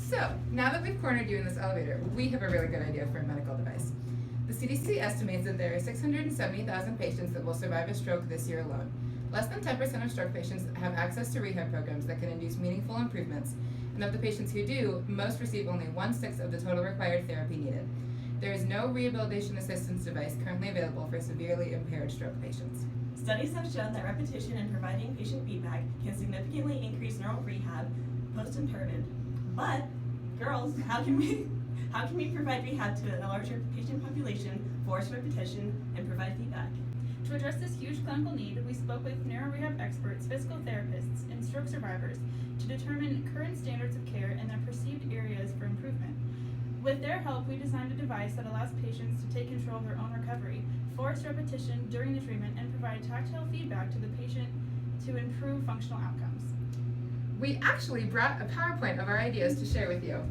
So, now that we've cornered you in this elevator, we have a really good idea for a medical device. The CDC estimates that there are 670,000 patients that will survive a stroke this year alone. Less than 10% of stroke patients have access to rehab programs that can induce meaningful improvements, and of the patients who do, most receive only 1/6 of the total required therapy needed. There is no rehabilitation assistance device currently available for severely impaired stroke patients. Studies have shown that repetition and providing patient feedback can significantly increase neural rehab post-impairment. But, girls, how can we provide rehab to a larger patient population, force repetition, and provide feedback? To address this huge clinical need, we spoke with neurorehab experts, physical therapists, and stroke survivors to determine current standards of care and their perceived areas for improvement. With their help, we designed a device that allows patients to take control of their own recovery, force repetition during the treatment, and provide tactile feedback to the patient to improve functional outcomes. We actually brought a PowerPoint of our ideas to share with you.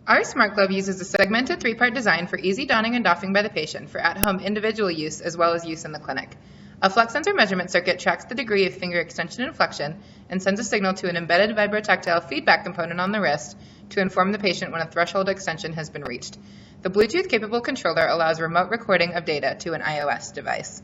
Our Smart Glove uses a segmented 3-part design for easy donning and doffing by the patient for at-home individual use as well as use in the clinic. A flex sensor measurement circuit tracks the degree of finger extension and flexion and sends a signal to an embedded vibrotactile feedback component on the wrist to inform the patient when a threshold extension has been reached. The Bluetooth-capable controller allows remote recording of data to an iOS device.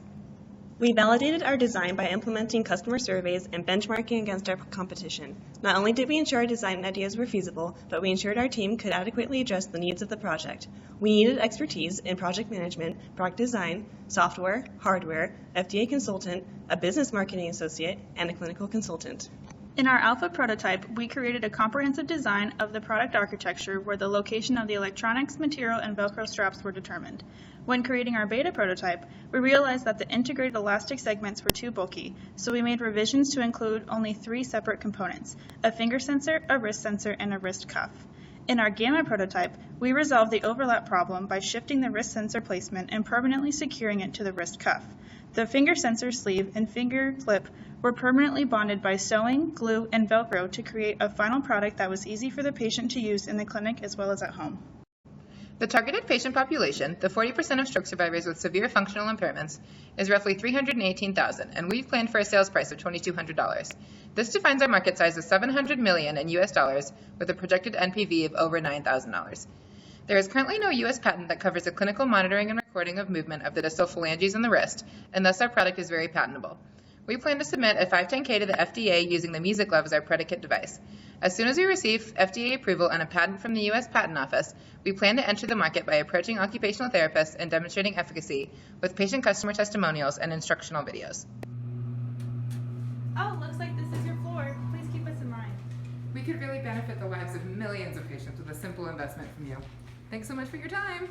We validated our design by implementing customer surveys and benchmarking against our competition. Not only did we ensure our design ideas were feasible, but we ensured our team could adequately address the needs of the project. We needed expertise in project management, product design, software, hardware, FDA consultant, a business marketing associate, and a clinical consultant. In our alpha prototype, we created a comprehensive design of the product architecture where the location of the electronics, material, and Velcro straps were determined. When creating our beta prototype, we realized that the integrated elastic segments were too bulky, so we made revisions to include only 3 separate components: a finger sensor, a wrist sensor, and a wrist cuff. In our gamma prototype, we resolved the overlap problem by shifting the wrist sensor placement and permanently securing it to the wrist cuff. The finger sensor sleeve and finger clip were permanently bonded by sewing, glue, and Velcro to create a final product that was easy for the patient to use in the clinic as well as at home. The targeted patient population, the 40% of stroke survivors with severe functional impairments, is roughly 318,000, and we've planned for a sales price of $2,200. This defines our market size as $700 million in US dollars with a projected NPV of over $9,000. There is currently no U.S. patent that covers the clinical monitoring and recording of movement of the distal phalanges in the wrist, and thus our product is very patentable. We plan to submit a 510K to the FDA using the Music Glove as our predicate device. As soon as we receive FDA approval and a patent from the U.S. Patent Office, we plan to enter the market by approaching occupational therapists and demonstrating efficacy with patient customer testimonials and instructional videos. Oh, looks like this is your floor. Please keep us in mind. We could really benefit the lives of millions of patients with a simple investment from you. Thanks so much for your time.